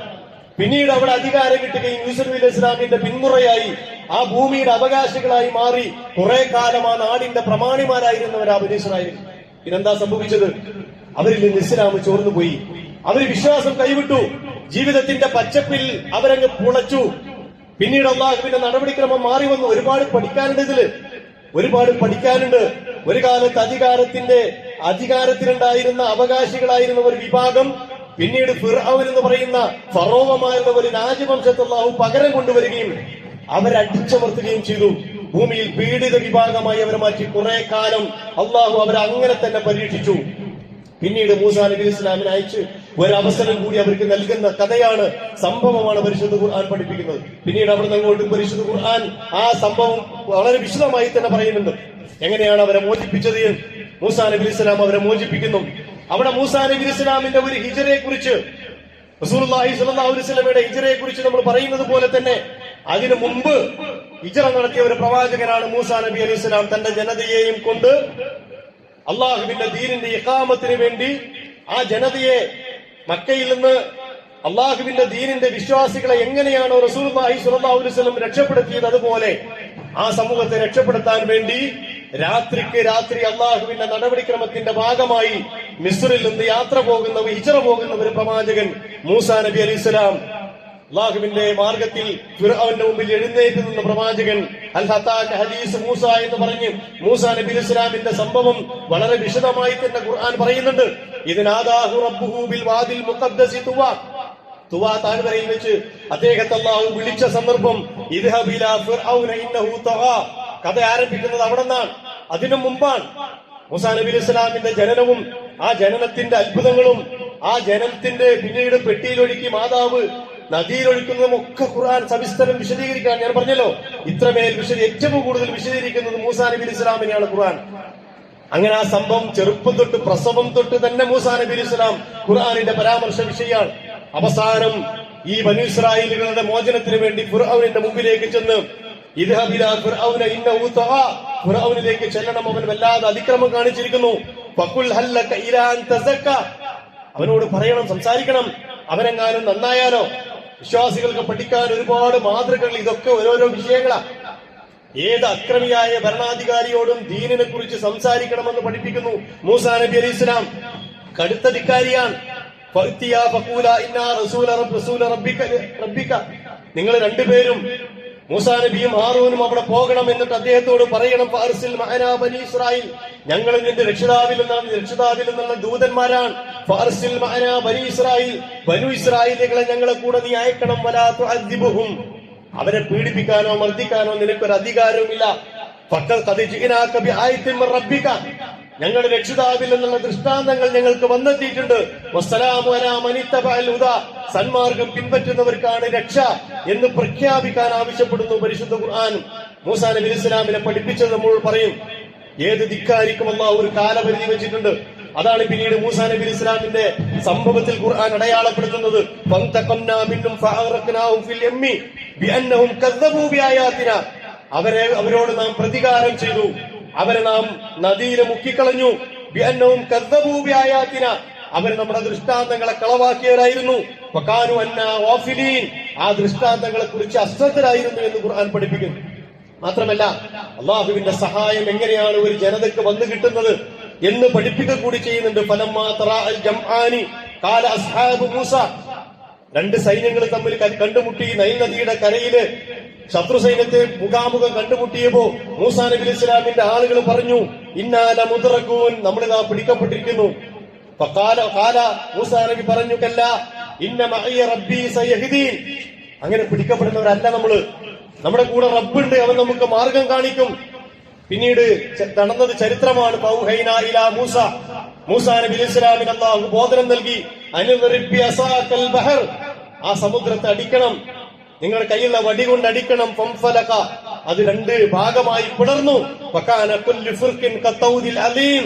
പിന്നീട് അവിടെ അധികാരം കിട്ടുകയും യൂസുഫ് നബി ഇസ്ലാമിന്റെ പിന്മുറയായി ആ ഭൂമിയുടെ അവകാശികളായി മാറി കുറെ കാലം ആ നാടിന്റെ പ്രമാണിമാരായിരുന്നവരാ ബനൂ ഇസ്രായേൽ. പിന്നെന്താ സംഭവിച്ചത്? അവരിൽ നിന്ന് ഇസ്ലാം ചോർന്നുപോയി. അവർ വിശ്വാസം കൈവിട്ടു. ജീവിതത്തിന്റെ പച്ചപ്പിൽ അവരങ്ങ് പുളച്ചു. പിന്നീട് അള്ളാഹുവിന്റെ നടപടിക്രമം മാറി വന്നു. ഒരുപാട് പഠിക്കാനുണ്ട്. ഒരു കാലത്ത് അധികാരത്തിലുണ്ടായിരുന്ന അവകാശികളായിരുന്ന ഒരു വിഭാഗം പിന്നീട് ഫിർഔൻ എന്ന് പറയുന്ന ഫറോവമാരുടെ ഒരു രാജവംശത്തെ അള്ളാഹു പകരം കൊണ്ടുവരികയും അവരടിച്ചമർത്തുകയും ചെയ്തു. ഭൂമിയിൽ പീഡിത വിഭാഗമായി അവരെ മാറ്റി. കുറെ കാലം അള്ളാഹു അവരെ അങ്ങനെ തന്നെ പരീക്ഷിച്ചു. പിന്നീട് മൂസാ നബി ഇസ്ലാമിനെ അയച്ച് ഒരവസരം കൂടി അവർക്ക് നൽകുന്ന കഥയാണ്, സംഭവമാണ് പരിശുദ്ധ ഖുർആൻ പഠിപ്പിക്കുന്നത്. പിന്നീട് അവിടെ അങ്ങോട്ട് പരിശുദ്ധ ഖുർആൻ ആ സംഭവം വളരെ വിശദമായി തന്നെ പറയുന്നുണ്ട്. എങ്ങനെയാണ് അവരെ മോചിപ്പിച്ചത്? മൂസാ നബി ഇസ്ലാം അവരെ മോചിപ്പിക്കുന്നു. അവിടെ മൂസാ നബി ഇസ്ലാമിന്റെ ഒരു ഹിജറയെ കുറിച്ച് റസൂലുള്ളാഹി സ്വല്ലല്ലാഹു അലൈഹി വസല്ലമയുടെ ഹിജ്റയെ കുറിച്ച് നമ്മൾ പറയുന്നത് പോലെ തന്നെ അതിനു മുമ്പ് ഹിജ്റ നടത്തിയ ഒരു പ്രവാചകനാണ് മൂസാ നബി അലൈഹി സ്വലാം. തന്റെ ജനതയെയും കൊണ്ട് അള്ളാഹുവിന്റെ ദീനിന്റെ ഇഖാമത്തിന് വേണ്ടി ആ ജനതയെ മക്കയിൽ നിന്ന് അള്ളാഹുവിന്റെ ദീനിന്റെ വിശ്വാസികളെ എങ്ങനെയാണോ റസൂലുള്ളാഹി സ്വല്ലല്ലാഹു അലൈഹി വസല്ലം രക്ഷപ്പെടുത്തിയത്, അതുപോലെ ആ സമൂഹത്തെ രക്ഷപ്പെടുത്താൻ വേണ്ടി രാത്രിക്ക് രാത്രി അള്ളാഹുവിന്റെ നടപടിക്രമത്തിന്റെ ഭാഗമായി മിസ്റിൽ നിന്ന് യാത്ര പോകുന്ന ഹിജ്റ പോകുന്ന ഒരു പ്രവാചകൻ മൂസാ നബി അലൈഹിസ്സലാം. അള്ളാഹുവിന്റെ മാർഗത്തിൽ ഫിർഔന്റെ മുമ്പിൽ എഴുന്നേറ്റ് നിന്ന പ്രവാചകൻ. അൽ ഹത്താക ഹദീസ് മൂസ എന്ന് പറഞ്ഞ് മൂസാ നബി അലൈഹിസ്സലാമിന്റെ സംഭവം വളരെ വിശദമായി തന്നെ ഖുർആൻ പറയുന്നുണ്ട്. ഇതിനാദാഹു റബ്ബുഹു ബിൽ വാദിൽ മുഖദ്ദസി തുവാ താഴ്വരയിൽ വെച്ച് അദ്ദേഹത്തെ അല്ലാഹു വിളിച്ച സന്ദർഭം. ഇദ്ഹബ് ഇലാ ഫിർഔന ഇന്നഹു തഗാ. കഥ ആരംഭിക്കുന്നത് അവിടെ നിന്നാണ്. അതിനു മുമ്പാണ് മൂസാ നബി അലൈഹി സ്വലാമിന്റെ ജനനവും ആ ജനനത്തിന്റെ അത്ഭുതങ്ങളും ആ ജനനത്തിന്റെ പിന്നീട് പെട്ടിയിലൊഴുക്കി മാതാവ് നദിയിലൊഴുക്കുന്നതും ഒക്കെ ഖുർആൻ സവിസ്തരം വിശദീകരിക്കാൻ ഞാൻ പറഞ്ഞല്ലോ. ഇത്രമേൽ ഏറ്റവും കൂടുതൽ വിശദീകരിക്കുന്നത് മൂസാ നബി അലൈഹി സ്വലാമിനെയാണ് ഖുർആൻ. അങ്ങനെ ആ സംഭവം ചെറുപ്പം തൊട്ട് പ്രസവം തൊട്ട് തന്നെ മൂസാ നബി അലൈഹി സ്വലാം ഖുർആനിന്റെ പരാമർശ വിഷയമാണ്. അവസാനം ഈ ബനൂ ഇസ്രായേലുകളുടെ മോചനത്തിന് വേണ്ടി ഫിർഔനിന്റെ മുമ്പിലേക്ക് ചെന്ന് ഇദ്ഹബ് ഇലാ ഫിർഔന ഇന്നഹു തഗാ, ഫിർഔനിലേക്ക് ചെല്ലണം, അവൻ വല്ലാതെ അതിക്രമം കാണിച്ചിരിക്കുന്നു. ഫഖുൽ ഹൽ ലക ഇലാ അൻ തസക്ക, അവനോട് പറയണം, സംസാരിക്കണം, അവനെങ്ങാനും നന്നായാലോ. വിശ്വാസികൾക്ക് പഠിക്കാൻ ഒരുപാട് മാതൃകകൾ, ഇതൊക്കെ ഓരോരോ വിഷയങ്ങളാ. ഏത് അക്രമിയായ ഭരണാധികാരിയോടും ദീനിനെ കുറിച്ച് സംസാരിക്കണമെന്ന് പഠിപ്പിക്കുന്നു മൂസാ നബി അലൈഹി സ്വലാം. കടുത്ത ധിക്കാരിയാണ്. നിങ്ങൾ രണ്ടുപേരും മൂസാ നബിയും ഹാറൂനും അവിടെ പോകണം, എന്നിട്ട് അദ്ദേഹത്തോട് പറയണം, ഫഅർസിൽ മഅനാ ബനീ ഇസ്രായീൽ, ഞങ്ങൾ നിന്റെ രക്ഷിതാവിൽ നിന്നുള്ള ദൂതന്മാരാണ്. ഫഅർസിൽ മഅനാ ബനീ ഇസ്രായീൽ, ബനൂ ഇസ്രായേലികളെ ഞങ്ങളെ കൂടെ നീ അയക്കണം. വലാ തുഅദ്ദിബുഹും, അവരെ പീഡിപ്പിക്കാനോ മർദ്ദിക്കാനോ നിനക്കൊരു അധികാരവുമില്ല. ഫഖദ് ഖദ് ജിഅനാക ബിആയത്തിൻ മിർ റബ്ബിക, ഞങ്ങളുടെ രക്ഷിതാവിൽ നിന്നുള്ള ദൃഷ്ടാന്തങ്ങൾ ഞങ്ങൾക്ക് വന്നെത്തിയിട്ടുണ്ട്. വസ്സലാമു അലാ മനിത്തബഅൽ ഹുദാ, സന്മാർഗം പിൻപറ്റുന്നവർക്കാണ് രക്ഷ എന്ന് പ്രഖ്യാപിക്കാൻ ആവശ്യപ്പെടുന്നു പരിശുദ്ധ ഖുർആൻ. മൂസാ നബി അലൈഹി സ്വലാമിനെ പഠിപ്പിച്ചത് നമ്മൾ പറയും. ഏത് ധിക്കാരിക്കും അല്ലാഹു ഒരു കാലപരിധി വെച്ചിട്ടുണ്ട്. അതാണ് പിന്നീട് മൂസാ നബി അലൈഹി സ്വലാമിന്റെ സംഭവത്തിൽ ഖുർആൻ അടയാളപ്പെടുത്തുന്നത്. ഫന്തഖംനാ മിൻഹും ഫഅഗ്റഖ്നാഹും ഫിൽ യമ്മി ബിഅന്നഹും കദ്ദബൂ ബിആയാതിനാ, അവരോട് നാം പ്രതികാരം ചെയ്തു, അവരെ നാം നദിയിലെ മുക്കിക്കളഞ്ഞു. ബിഅന്നഹും കദ്ദബൂ ബിആയാതിനാ, അവർ നമ്മുടെ ദൃഷ്ടാന്തങ്ങളെ കളവാക്കിയവരായിരുന്നു. വകാനു അന്നാ ഗാഫിലീൻ, ആ ദൃഷ്ടാന്തങ്ങളെ കുറിച്ച് അശ്രദ്ധരായിരുന്നു എന്ന് ഖുർആൻ പഠിപ്പിക്കുന്നു. മാത്രമല്ല അള്ളാഹുവിന്റെ സഹായം എങ്ങനെയാണ് ഒരു ജനതയ്ക്ക് വന്നു കിട്ടുന്നത് എന്ന് പഠിപ്പിക്കുക കൂടി ചെയ്യുന്നുണ്ട്. ഫലമ്മാ തറാഅൽ ജംആനി ഖാല അസ്ഹാബു മൂസ, രണ്ട് സൈന്യങ്ങൾ തമ്മിൽ കണ്ടുമുട്ടി നൈൽ നദിയുടെ കരയില് ശത്രു സൈന്യത്തെ മുഖാമുഖം കണ്ടുമുട്ടിയപ്പോ മൂസാ നബി അലൈഹി സ്വലാമിന്റെ ആളുകൾ പറഞ്ഞു, ഇന്നാ ലമുദ്റകൂൻ, നമ്മളിതാ പിടിക്കപ്പെട്ടിരിക്കുന്നു. മൂസാ നബി പറഞ്ഞു, കല്ല ഇന്ന മഅയ റബ്ബി സയഹ്ദീൻ, അങ്ങനെ പിടിക്കപ്പെടുന്നവരല്ല നമ്മള്, നമ്മുടെ കൂടെ റബ്ബുണ്ട്, അവൻ നമുക്ക് മാർഗം കാണിക്കും. പിന്നീട് നടന്നത് ചരിത്രമാണ്. ഫൗഹൈനാ ഇലാ മൂസ, മൂസാ നബി അലൈഹി സ്വലാമിന് അല്ലാഹു ബോധനം നൽകി, അൻദറിബ് അസാകൽ ബഹർ, ആ സമുദ്രത്തെ അടിക്കണം, നിങ്ങളുടെ കയ്യിലുള്ള വടി കൊണ്ട് അടിക്കണം. ഫംഫലക, അത് രണ്ട് ഭാഗമായി പിളർന്നു. ഫകാന കുല്ലു ഫിർഖിൻ കത്തൗദിൽ അലീം,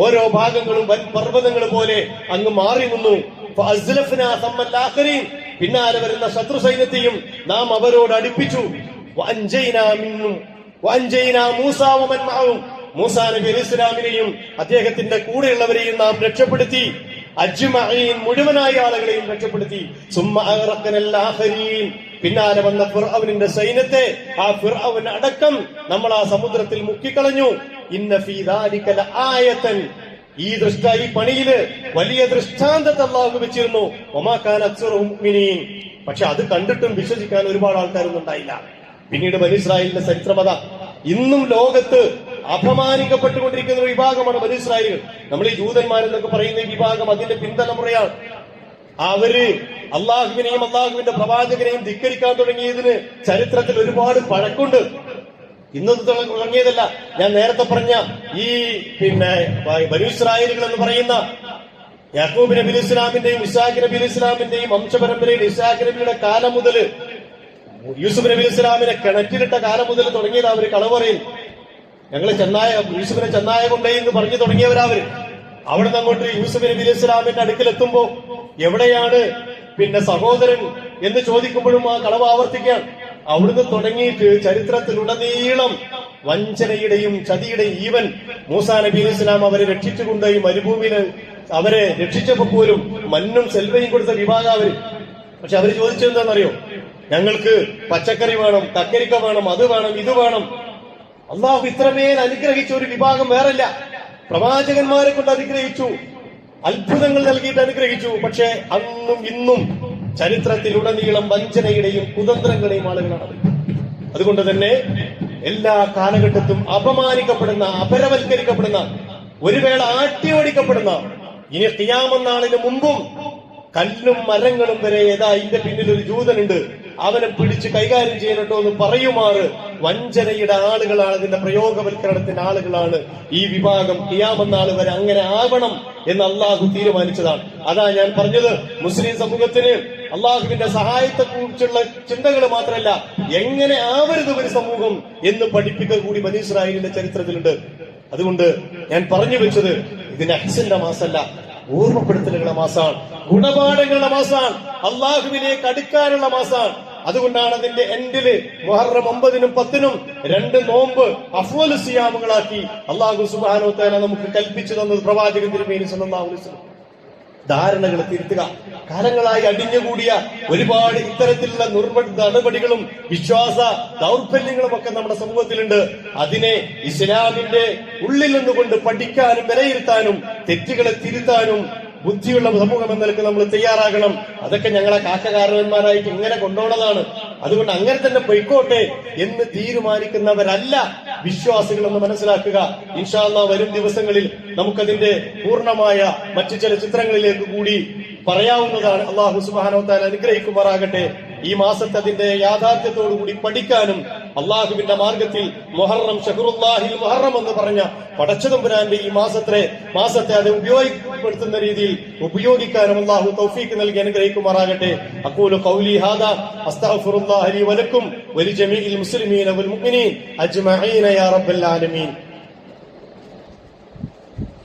ഓരോ ഭാഗങ്ങളും വൻ പർവ്വതങ്ങൾ പോലെ അങ്ങ് മാറി നിന്നു. ഫഅസ്ലഫ്നാ സമ്മൽ ആഖരീൻ, പിന്നാലെ വരുന്ന ശത്രു സൈന്യത്തെയും നാം അവരോട് അടുപ്പിച്ചു. വഅൻജൈനാ മിന്നും വഅൻജൈനാ മൂസാ വമൻ മഅഹു, മൂസാ നബി അലൈഹി സ്വലാമിനെയും അദ്ദേഹത്തിന്റെ കൂടെയുള്ളവരെയും നാം രക്ഷപ്പെടുത്തി. അജ്മഈൻ, മുഴുവനായ ആളുകളെയും രക്ഷപ്പെടുത്തി. സുമ്മ അഗ്റഖ്നൽ ആഖരീൻ, പിന്നാലെ വന്ന ഫിർഔനിന്റെ സൈന്യത്തെ, ആ ഫിർഔൻ അടക്കം നമ്മൾ ആ സമുദ്രത്തിൽ മുക്കിക്കളഞ്ഞു. ഇന്ന ഫീ ദാലിക ലആയതൻ, ഈ പണിയില് വലിയ ദൃഷ്ടാന്തത്തെ അല്ലാഹു വെച്ചിരുന്നു. വമാ കാന അക്സറുഹും മുഅ്മിനീൻ, പക്ഷെ അത് കണ്ടിട്ടും വിശ്വസിക്കാൻ ഒരുപാട് ആൾക്കാരൊന്നും ഉണ്ടായില്ല. പിന്നീട് ബനൂ ഇസ്രായേലിന്റെ ചരിത്രമത. ഇന്നും ലോകത്ത് അപമാനിക്കപ്പെട്ടുകൊണ്ടിരിക്കുന്ന ഒരു വിഭാഗമാണ് ബനൂ ഇസ്രായേലുകൾ. നമ്മൾ ഈ ജൂതന്മാരെന്നൊക്കെ പറയുന്ന ഈ വിഭാഗം അതിന്റെ പിന്തലമുറയാണ്. അവര് അള്ളാഹുവിനെയും അള്ളാഹുവിന്റെ പ്രവാചകനെയും ധിക്കരിക്കാൻ തുടങ്ങിയതിന് ചരിത്രത്തിൽ ഒരുപാട് പഴക്കുണ്ട്. ഇന്നത് തുടങ്ങിയതല്ല. ഞാൻ നേരത്തെ പറഞ്ഞ ഈ ബനൂ ഇസ്രായേലുകൾ എന്ന് പറയുന്ന യാക്കൂബ് നബി അലൈഹി ഇസ്ലാമിന്റെയും ഇസ്ഹാഖ് നബി അലൈഹി ഇസ്ലാമിന്റെയും വംശപരമ്പരയിൽ ഇസ്ഹാഖ് നബിയുടെ കാലം മുതൽ യൂസുഫ് നബി അലൈഹി ഇസ്ലാമിനെ കിണറ്റിലിട്ട കാലം മുതൽ തുടങ്ങിയത് അവര് കളവറയിൽ. ഞങ്ങൾ യൂസുഫിനെ ചെന്നായ കൊണ്ടേ എന്ന് പറഞ്ഞു തുടങ്ങിയവരവര്. അവിടെ നിന്ന് അങ്ങോട്ട് യൂസുഫ് നബി അലൈഹി ഇസ്ലാമിന്റെ അടുക്കലെത്തുമ്പോ എവിടെയാണ് പിന്നെ സഹോദരൻ എന്ന് ചോദിക്കുമ്പോഴും ആ കളവ് ആവർത്തിക്കാൻ. അവിടുന്ന് തുടങ്ങിയിട്ട് ചരിത്രത്തിലുടനീളം വഞ്ചനയുടെയും ചതിയുടെയും, ഈവൻ മൂസാ നബി അലൈഹി സ്വലാം അവരെ രക്ഷിച്ചുകൊണ്ട് ഈ മരുഭൂമിയിൽ അവരെ രക്ഷിച്ചപ്പോ പോലും മണ്ണും സെൽവയും കൊടുത്ത വിഭാഗം അവര്. പക്ഷെ അവര് ചോദിച്ചെന്താണെന്നറിയോ? ഞങ്ങൾക്ക് പച്ചക്കറി വേണം, കക്കരിക്ക വേണം, അത് വേണം, ഇത് വേണം. അള്ളാഹു ഇത്രമേൽ അനുഗ്രഹിച്ച ഒരു വിഭാഗം വേറല്ല. പ്രവാചകന്മാരെ കൊണ്ട് അനുഗ്രഹിച്ചു, അത്ഭുതങ്ങൾ നൽകിയിട്ട് അനുഗ്രഹിച്ചു. പക്ഷെ അന്നും ഇന്നും ചരിത്രത്തിലുടനീളം വഞ്ചനയുടെയും കുതന്ത്രങ്ങളുടെയും ആളുകളാണ്. അതുകൊണ്ട് തന്നെ എല്ലാ കാലഘട്ടത്തും അപമാനിക്കപ്പെടുന്ന, അപരവൽക്കരിക്കപ്പെടുന്ന, ഒരു വേള ആട്ടിയോടിക്കപ്പെടുന്ന, ഇനി ഖിയാമത്ത് നാളിന് മുമ്പും കല്ലും മരങ്ങളും വരെ ഏതാ ഇതിന്റെ പിന്നിൽ ഒരു ജൂതനുണ്ട്, അവനെ പിടിച്ച് കൈകാര്യം ചെയ്യട്ടോ എന്ന് പറയുമാറ് വഞ്ചനയുടെ ആളുകളാണ്, ഇതിന്റെ പ്രയോഗവൽക്കരണത്തിന്റെ ആളുകളാണ് ഈ വിഭാഗം. ഖിയാമത്ത് നാൾ വരെ അങ്ങനെ ആവണം എന്ന് അള്ളാഹു തീരുമാനിച്ചതാണ്. അതാ ഞാൻ പറഞ്ഞത്, മുസ്ലിം സമൂഹത്തിന് അള്ളാഹുവിന്റെ സഹായത്തെക്കുറിച്ചുള്ള ചിന്തകൾ മാത്രമല്ല, എങ്ങനെ ആവരുത് ഒരു സമൂഹം എന്ന് പഠിപ്പിക്കുക കൂടി ബനീ ഇസ്രായേലിന്റെ ചരിത്രത്തിലുണ്ട്. അതുകൊണ്ട് ഞാൻ പറഞ്ഞു വെച്ചത്, ഇത് നഹ്സിന്റെ മാസമല്ല, ഓർമ്മപ്പെടുത്തലുകളുടെ മാസമാണ്, ഗുണപാഠങ്ങളുടെ മാസമാണ്, അള്ളാഹുവിലേക്ക് അടുക്കാനുള്ള മാസമാണ്. അതുകൊണ്ടാണ് അതിന്റെ എൻഡില് മുഹറം 9-നും 10-നും 2 നോമ്പ് അഫ്ളലു സിയാമുകളാക്കി അള്ളാഹു സുബ്ഹാനഹു വ തആല നമുക്ക് കൽപ്പിച്ചു തന്നത്. പ്രവാചകൻ തിരുമേനി സല്ലല്ലാഹു അലൈഹി വസല്ലം ധാരണകൾ തിരുത്തുക. കാലങ്ങളായി അടിഞ്ഞുകൂടിയ ഒരുപാട് ഇത്തരത്തിലുള്ള നടപടികളും വിശ്വാസ ദൗർബല്യങ്ങളും ഒക്കെ നമ്മുടെ സമൂഹത്തിലുണ്ട്. അതിനെ ഇസ്ലാമിന്റെ ഉള്ളിൽ നിന്നുകൊണ്ട് പഠിക്കാനും വിലയിരുത്താനും തെറ്റുകളെ തിരുത്താനും ബുദ്ധിയുള്ള സമൂഹം എന്ന നിലക്ക് നമ്മൾ തയ്യാറാകണം. അതൊക്കെ ഞങ്ങളെ കാക്കകാരന്മാരായിട്ട് ഇങ്ങനെ കൊണ്ടുപോകുന്നതാണ്. അതുകൊണ്ട് അങ്ങനെ തന്നെ പൊയ്ക്കോട്ടെ എന്ന് തീരുമാനിക്കുന്നവരല്ല വിശ്വാസികളെന്ന് മനസ്സിലാക്കുക. ഇൻഷാ അല്ലാഹ് വരും ദിവസങ്ങളിൽ നമുക്കതിന്റെ പൂർണ്ണമായ മറ്റു ചില ചിത്രങ്ങളിലേക്ക് കൂടി പറയാവുന്നതാണ്. അള്ളാഹു സുബ്ഹാനഹു വ തആല അനുഗ്രഹിക്കുമാറാകട്ടെ. ഈ മാസത്തെ അതിന്റെ യാഥാർത്ഥ്യത്തോടുകൂടി പഠിക്കാനും അള്ളാഹുവിന്റെ മാർഗത്തിൽ മുഹറം ഷഹ്റുല്ലാഹിൽ മുഹറം എന്ന് പറഞ്ഞ പടച്ചതമ്പുരാന്റെ ഈ മാസത്തെ അത് ഉപയോഗപ്പെടുത്തുന്ന രീതിയിൽ ഉപയോഗിക്കാനും അള്ളാഹു തൗഫീഖ് നൽകി അനുഗ്രഹിക്കുമാറാകട്ടെ. അഖൂലു ഖൗലി ഹാദാ അസ്തഗ്ഫിറുല്ലാഹ ലി വലക്കും വലിജമീഇൽ മുസ്ലിമീന വൽ മുഅ്മിനീൻ അജ്മഈന യാ റബ്ബൽ ആലമീൻ.